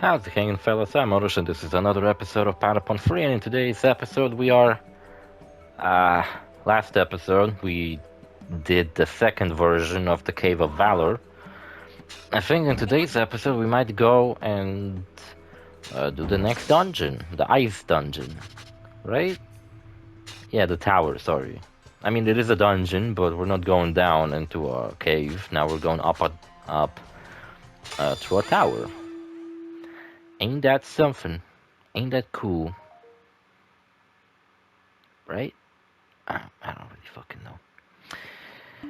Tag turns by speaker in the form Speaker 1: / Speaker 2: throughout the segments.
Speaker 1: How's it hanging, fellas? I'm OrosZ, and this is another episode of Patapon Free. And in today's episode, we are. Last episode, we did the second version of the Cave of Valor. I think in today's episode, we might go and do the next dungeon, the ice dungeon, right? Yeah, the tower, sorry. I mean, it is a dungeon, but we're not going down into a cave. Now we're going up through a tower. Ain't that something? Ain't that cool? Right? I don't really fucking know.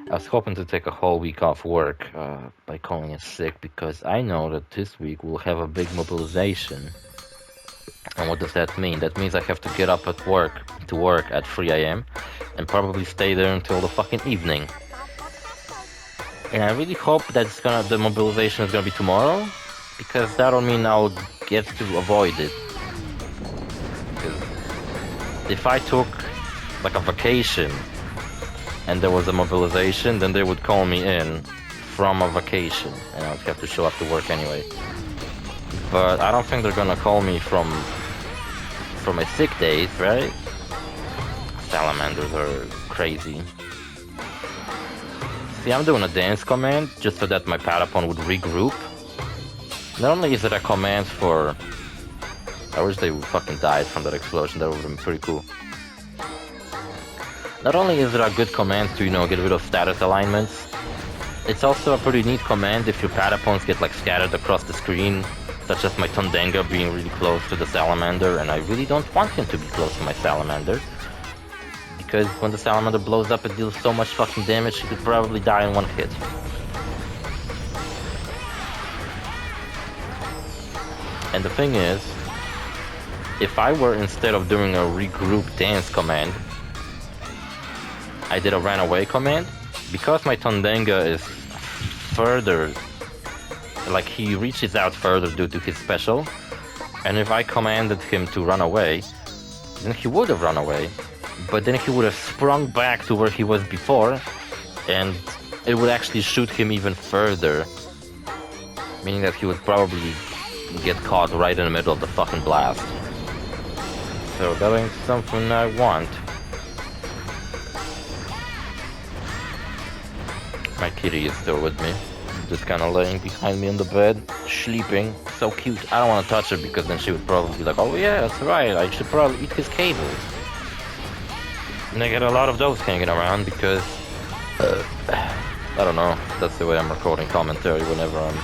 Speaker 1: I was hoping to take a whole week off work by calling it sick because I know that this week we'll have a big mobilization. And what does that mean? That means I have to get up at work at 3 a.m. and probably stay there until the fucking evening. And I really hope that the mobilization is gonna be tomorrow, because that'll mean I'll get to avoid it. Because if I took like a vacation and there was a mobilization, then they would call me in from a vacation and I would have to show up to work anyway. But I don't think they're gonna call me from my sick days, right? Salamanders are crazy. See, I'm doing a dance command just so that my Patapon would regroup. Not only is it a command for... I wish they fucking died from that explosion, that would have been pretty cool. Not only is it a good command to, get rid of status alignments, it's also a pretty neat command if your Patapons get like scattered across the screen, such as my Tondenga being really close to the Salamander, and I really don't want him to be close to my Salamander. Because when the Salamander blows up, it deals so much fucking damage, he could probably die in one hit. And the thing is, if I were, instead of doing a regroup dance command, I did a ran away command, because my Tondenga is further, like he reaches out further due to his special, and if I commanded him to run away, then he would have run away, but then he would have sprung back to where he was before, and it would actually shoot him even further, meaning that he would probably get caught right in the middle of the fucking blast. So that ain't something I want. My kitty is still with me, just kinda laying behind me in the bed, sleeping. So cute. I don't want to touch her because then she would probably be like, oh yeah, that's right, I should probably eat his cables. And I get a lot of those hanging around because, I don't know, that's the way I'm recording commentary whenever I'm...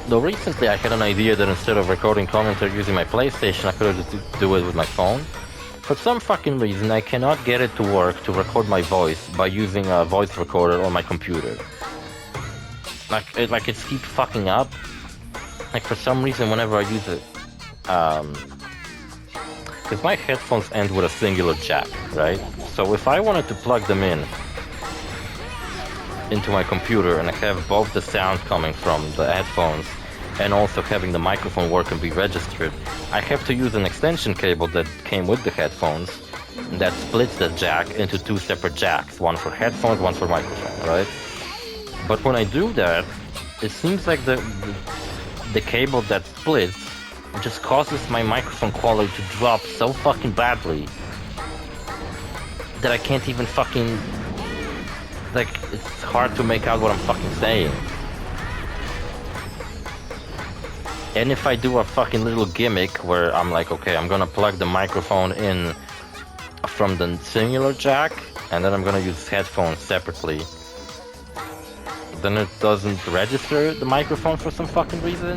Speaker 1: Though recently I had an idea that instead of recording commentary using my PlayStation, I could just do it with my phone. For some fucking reason, I cannot get it to work to record my voice by using a voice recorder on my computer. It keeps fucking up. Like for some reason, whenever I use it, because my headphones end with a singular jack, right? So if I wanted to plug them into my computer and I have both the sound coming from the headphones and also having the microphone work and be registered, I have to use an extension cable that came with the headphones that splits the jack into two separate jacks, one for headphones, one for microphone, right? But when I do that, it seems like the cable that splits just causes my microphone quality to drop so fucking badly that I can't even fucking... Like, it's hard to make out what I'm fucking saying. And if I do a fucking little gimmick where I'm like, okay, I'm gonna plug the microphone in from the singular jack, and then I'm gonna use headphones separately, then it doesn't register the microphone for some fucking reason.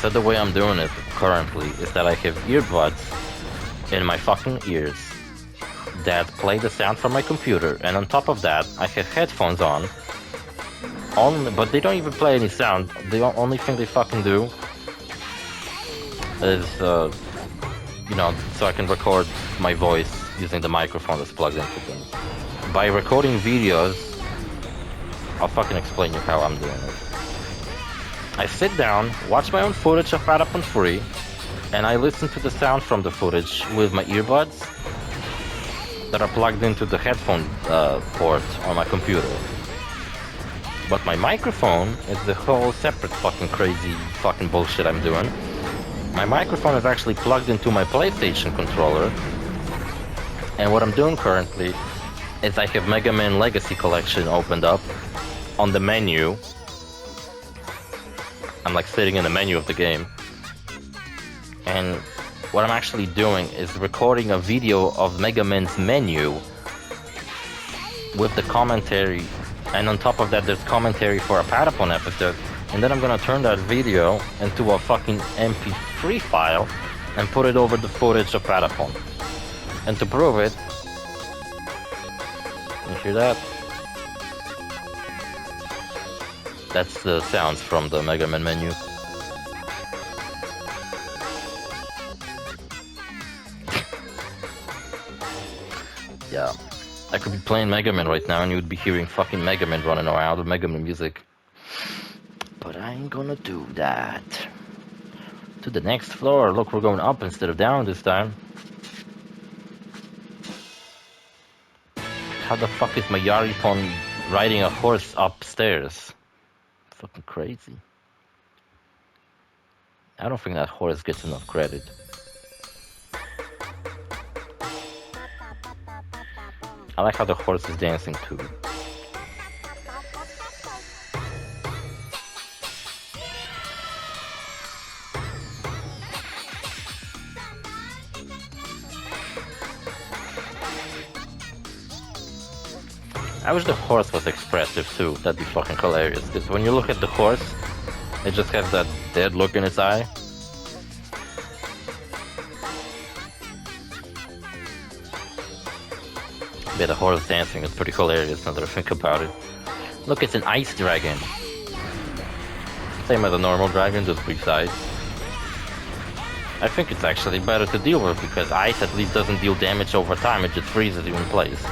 Speaker 1: So the way I'm doing it currently is that I have earbuds in my fucking ears that play the sound from my computer, and on top of that I have headphones on, but they don't even play any sound. The only thing they fucking do is, so I can record my voice using the microphone that's plugged into them. By recording videos, I'll fucking explain you how I'm doing it. I sit down, watch my own footage of Patapon Free, and I listen to the sound from the footage with my earbuds that are plugged into the headphone port on my computer. But my microphone is the whole separate fucking crazy fucking bullshit I'm doing. My microphone is actually plugged into my PlayStation controller. And what I'm doing currently is I have Mega Man Legacy Collection opened up on the menu. I'm like sitting in the menu of the game. And what I'm actually doing is recording a video of Mega Man's menu with the commentary, and on top of that there's commentary for a Patapon episode, and then I'm gonna turn that video into a fucking MP3 file and put it over the footage of Patapon. And to prove it, you hear that? That's the sounds from the Mega Man menu. Yeah, I could be playing Mega Man right now and you would be hearing fucking Mega Man running around with Mega Man music. But I ain't gonna do that. To the next floor. Look, we're going up instead of down this time. How the fuck is my Yaripon riding a horse upstairs? Fucking crazy. I don't think that horse gets enough credit. I like how the horse is dancing too. I wish the horse was expressive too. That'd be fucking hilarious. Because when you look at the horse, it just has that dead look in its eye. Yeah, the horse dancing is pretty hilarious now that I think about it. Look, it's an ice dragon. Same as a normal dragon, just brief eyes. I think it's actually better to deal with because ice at least doesn't deal damage over time, it just freezes you in place.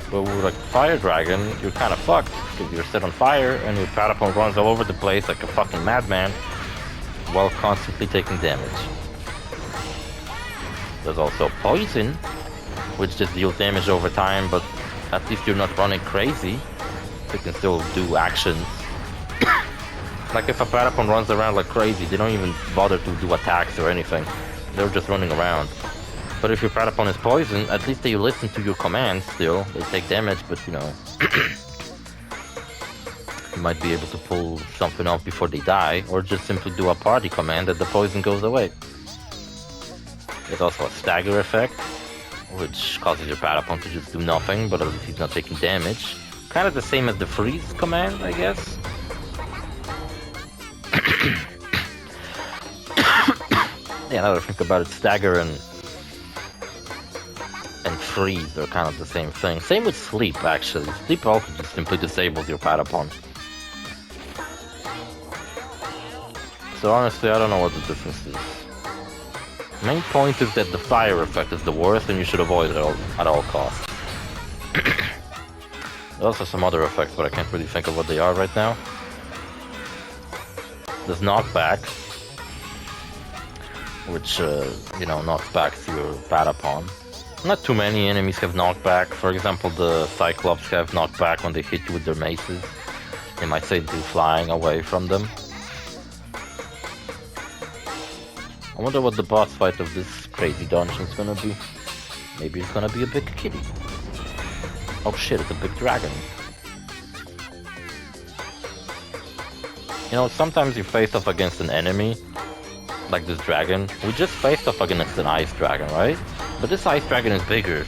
Speaker 1: But with like fire dragon, you're kind of fucked because you're set on fire and your Patapon runs all over the place like a fucking madman while constantly taking damage. There's also poison, which just deals damage over time, but at least you're not running crazy. You can still do actions. Like if a Patapon runs around like crazy, they don't even bother to do attacks or anything. They're just running around. But if your Patapon is poisoned, at least they listen to your commands still. They take damage, but you know, you might be able to pull something off before they die, or just simply do a party command that the poison goes away. There's also a stagger effect, which causes your Patapon to just do nothing, but at least he's not taking damage. Kind of the same as the freeze command, I guess. Yeah, now that I think about it, stagger and freeze are kind of the same thing. Same with sleep, actually. Sleep also just simply disables your Patapon. So honestly, I don't know what the difference is. Main point is that the fire effect is the worst and you should avoid it at all costs. There's also some other effects, but I can't really think of what they are right now. There's knockback, which, you know, knocks back to your Patapon. Not too many enemies have knockback. For example, the Cyclops have knockback when they hit you with their maces. They might save you flying away from them. I wonder what the boss fight of this crazy dungeon is gonna be. Maybe it's gonna be a big kitty. Oh shit, it's a big dragon. You know, sometimes you face off against an enemy, like this dragon. We just faced off against an ice dragon, right? But this ice dragon is bigger.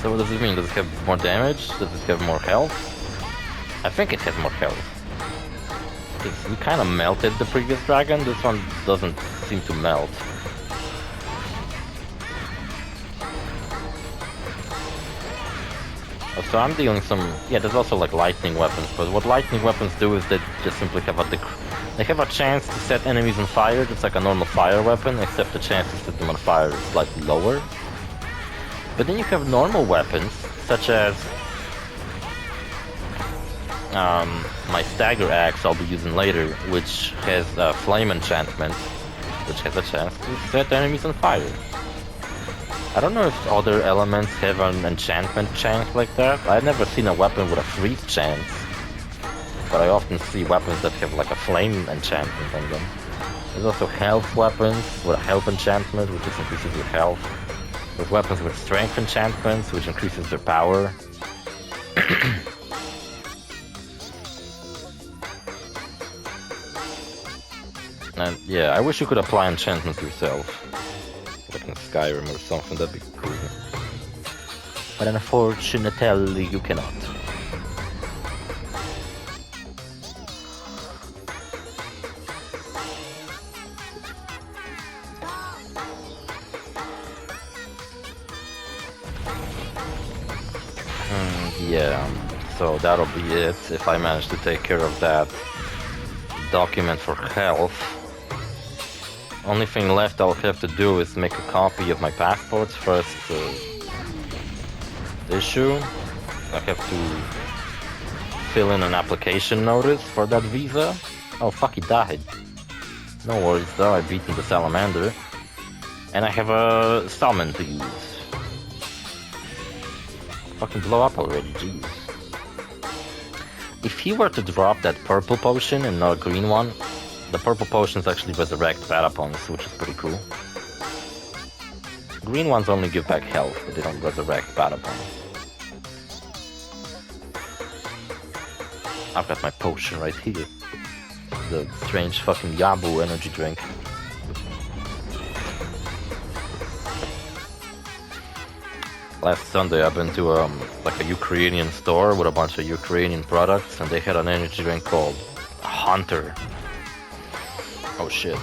Speaker 1: So what does it mean? Does it have more damage? Does it have more health? I think it has more health. Because we kind of melted the previous dragon. This one doesn't seem to melt. So I'm dealing some... Yeah, there's also like lightning weapons. But what lightning weapons do is they just simply have a... They have a chance to set enemies on fire. It's like a normal fire weapon, except the chance to set them on fire is slightly lower. But then you have normal weapons, such as my stagger axe I'll be using later, which has a flame enchantment, which has a chance to set enemies on fire. I don't know if other elements have an enchantment chance like that. I've never seen a weapon with a freeze chance. But I often see weapons that have like a flame enchantment on them. There's also health weapons with a health enchantment, which just increases your health. There's weapons with strength enchantments, which increases their power. And yeah, I wish you could apply enchantments yourself. Like in Skyrim or something, that'd be cool. But unfortunately, you cannot. Yeah, so that'll be it if I manage to take care of that document for health. Only thing left I'll have to do is make a copy of my passport's first issue. I have to fill in an application notice for that visa. Oh fuck, he died. No worries though, I've beaten the salamander. And I have a summon to use. Fucking blow up already, jeez. If he were to drop that purple potion and not a green one, the purple potions actually resurrect Patapons, which is pretty cool. Green ones only give back health, but they don't resurrect Patapons. I've got my potion right here. The strange fucking Yabu energy drink. Last Sunday I've been to like a Ukrainian store with a bunch of Ukrainian products, and they had an energy drink called Hunter. Oh shit.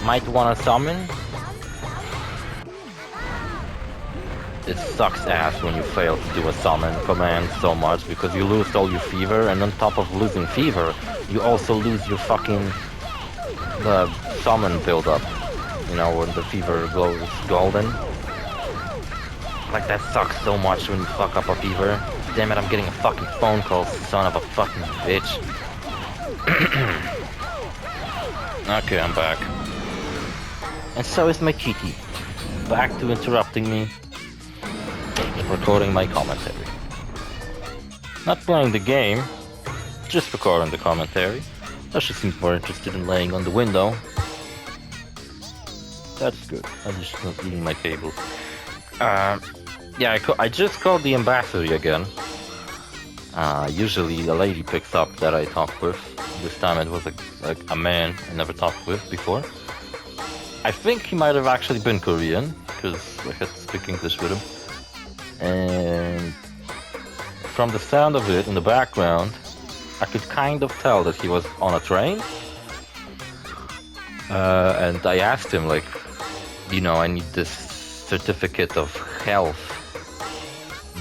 Speaker 1: Might wanna summon? It sucks ass when you fail to do a summon command so much, because you lose all your fever, and on top of losing fever, you also lose your fucking the summon build-up. You know, when the fever glows golden. Like, that sucks so much when you fuck up a fever. Damn it, I'm getting a fucking phone call, son of a fucking bitch. Okay, I'm back. And so is my kitty. Back to interrupting me. Recording my commentary. Not playing the game, just recording the commentary. She seems more interested in laying on the window. That's good. I'm just not eating my cables. Yeah, I just called the ambassador again. Usually a lady picks up that I talk with. This time it was a man I never talked with before. I think he might have actually been Korean, because I had to speak English with him. And from the sound of it in the background, I could kind of tell that he was on a train. And I asked him, like, you know, I need this certificate of health.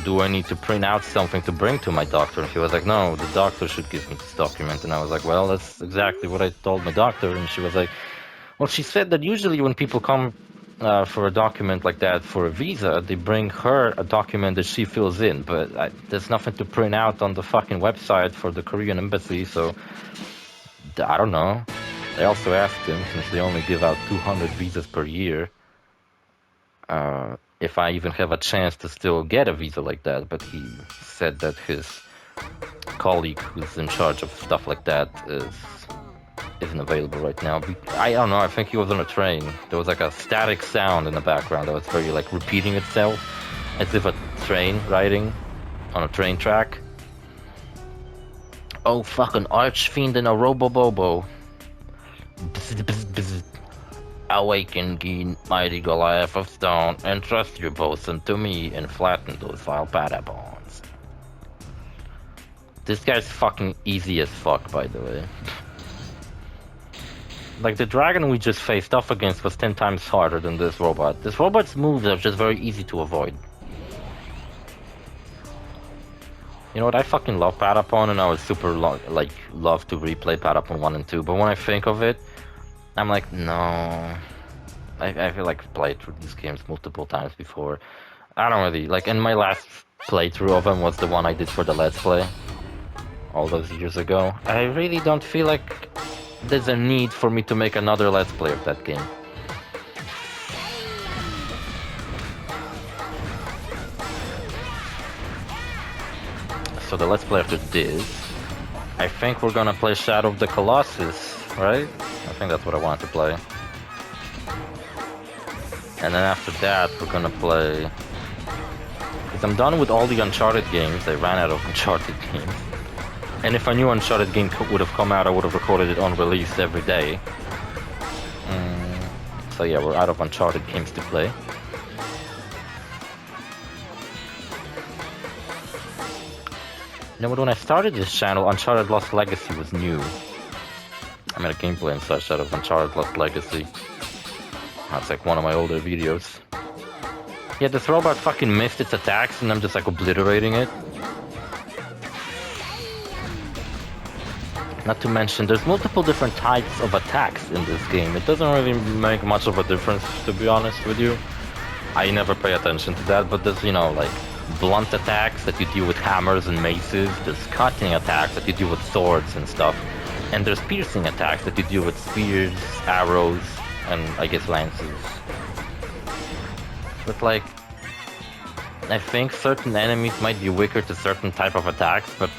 Speaker 1: Do I need to print out something to bring to my doctor? And he was like, no, the doctor should give me this document. And I was like, well, that's exactly what I told my doctor. And she was like, well, she said that usually when people come for a document like that for a visa, they bring her a document that she fills in, but there's nothing to print out on the fucking website for the Korean embassy, so I don't know. I also asked him, since they only give out 200 visas per year, if I even have a chance to still get a visa like that, but he said that his colleague who's in charge of stuff like that isn't available right now. I don't know, I think he was on a train. There was like a static sound in the background that was very like repeating itself, as if a train riding on a train track. Oh, fucking archfiend and a robo-bobo. Awaken, ye mighty Goliath of stone, and trust your bosun to me, and flatten those vile Patapons. This guy's fucking easy as fuck, by the way. Like, the dragon we just faced off against was 10 times harder than this robot. This robot's moves are just very easy to avoid. You know what, I fucking love Patapon, and I would super love to replay Patapon 1 and 2, but when I think of it, I'm like, no. I feel like I've played through these games multiple times before. I don't really, like, and my last playthrough of them was the one I did for the Let's Play. all those years ago. I really don't feel like there's a need for me to make another Let's Play of that game. So the Let's Play after this, I think we're gonna play Shadow of the Colossus, right? I think that's what I want to play. And then after that, we're gonna play... Because I'm done with all the Uncharted games. I ran out of Uncharted games. And if a new Uncharted game would have come out, I would have recorded it on release every day. So yeah, we're out of Uncharted games to play. You know, when I started this channel, Uncharted Lost Legacy was new. I made a gameplay and such out of Uncharted Lost Legacy. That's like one of my older videos. Yeah, this robot fucking missed its attacks and I'm just like obliterating it. Not to mention, there's multiple different types of attacks in this game. It doesn't really make much of a difference, to be honest with you. I never pay attention to that, but there's, you know, like blunt attacks that you deal with hammers and maces. There's cutting attacks that you deal with swords and stuff. And there's piercing attacks that you deal with spears, arrows, and I guess lances. But like, I think certain enemies might be weaker to certain type of attacks, but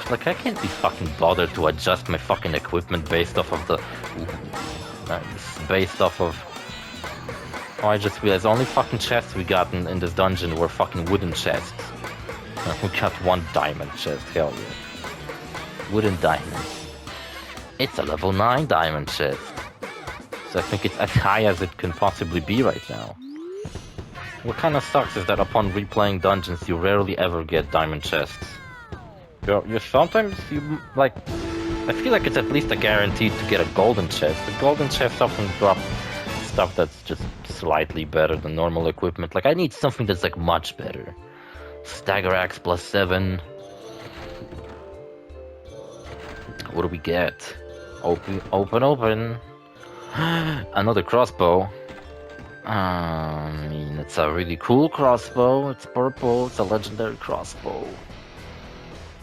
Speaker 1: like I can't be fucking bothered to adjust my fucking equipment based off of the... based off of... Oh, I just realized the only fucking chests we got in this dungeon were fucking wooden chests. We got one diamond chest, hell yeah. Wooden diamonds. It's a level 9 diamond chest. So I think it's as high as it can possibly be right now. What kind of sucks is that upon replaying dungeons, you rarely ever get diamond chests. You sometimes, like, I feel like it's at least a guarantee to get a golden chest. The golden chests often drop stuff that's just slightly better than normal equipment. Like, I need something that's, like, much better. Stagger axe +7. What do we get? Open. Another crossbow. I mean, it's a really cool crossbow. It's purple. It's a legendary crossbow.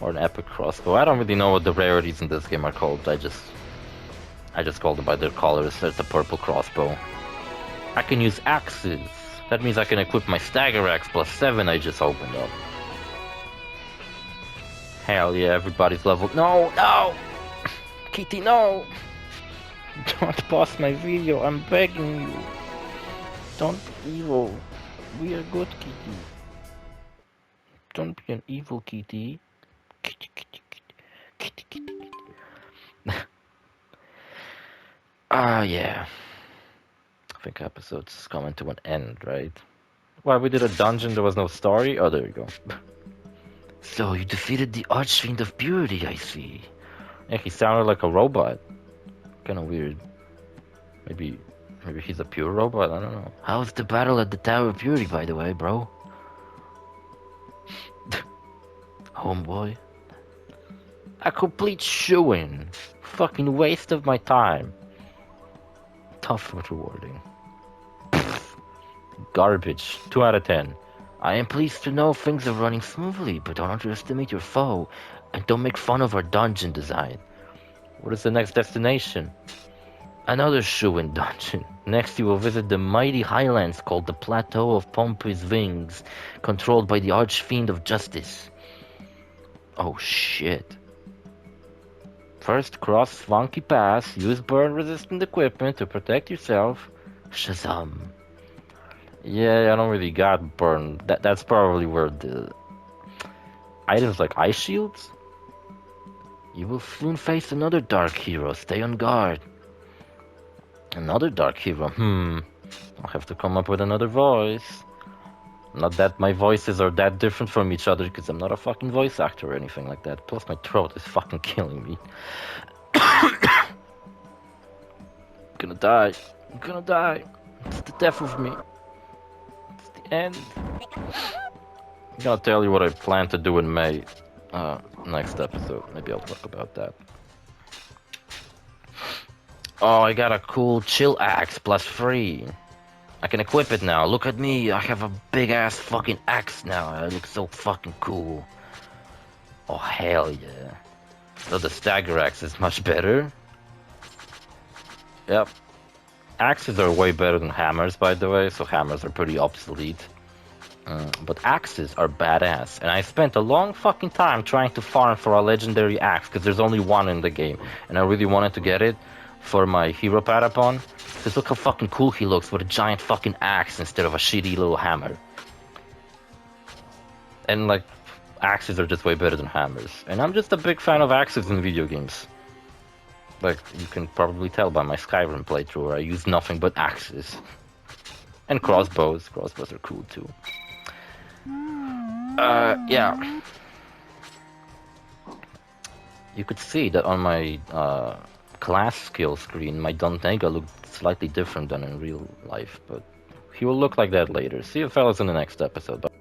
Speaker 1: Or an epic crossbow. I don't really know what the rarities in this game are called. I just call them by their colors. It's a purple crossbow. I can use axes. That means I can equip my stagger axe +7 I just opened up. Hell yeah, everybody's level. No! Kitty, no! Don't pause my video, I'm begging you. Don't be evil. We are good, Kitty. Don't be an evil kitty. Kitty. Yeah. I think episode's coming to an end, right? Well, we did a dungeon, there was no story? Oh, there you go. So, you defeated the Archfiend of Purity, I see. Yeah, he sounded like a robot. Kinda weird. Maybe he's a pure robot, I don't know. How's the battle at the Tower of Purity, by the way, bro? Homeboy. A complete shoo-in. Fucking waste of my time. Tough but rewarding. Garbage. 2 out of 10. I am pleased to know things are running smoothly, but don't underestimate your foe, and don't make fun of our dungeon design. What is the next destination? Another shoo-in dungeon. Next you will visit the mighty highlands called the Plateau of Pompey's Wings, controlled by the Archfiend of Justice. Oh shit. First, cross Swanky Pass, use burn-resistant equipment to protect yourself. Shazam. Yeah, I don't really got burn. That's probably where the items like ice shields? You will soon face another dark hero. Stay on guard. Another dark hero? I'll have to come up with another voice. Not that my voices are that different from each other, because I'm not a fucking voice actor or anything like that. Plus my throat is fucking killing me. I'm gonna die. It's the death of me. It's the end. I'm gonna tell you what I plan to do in May. Next episode. Maybe I'll talk about that. Oh, I got a cool chill axe +3. I can equip it now. Look at me. I have a big ass fucking axe now. I look so fucking cool. Oh, hell yeah. So the stagger axe is much better. Yep. Axes are way better than hammers, by the way, so hammers are pretty obsolete. But axes are badass, and I spent a long fucking time trying to farm for a legendary axe, because there's only one in the game, and I really wanted to get it for my hero Patapon, because look how fucking cool he looks with a giant fucking axe instead of a shitty little hammer. And like, axes are just way better than hammers, and I'm just a big fan of axes in video games. Like, you can probably tell by my Skyrim playthrough where I use nothing but axes. And crossbows. Crossbows are cool too. Yeah. You could see that on my class skill screen, my Dontega looked slightly different than in real life, but he will look like that later. See you fellas in the next episode. Bye.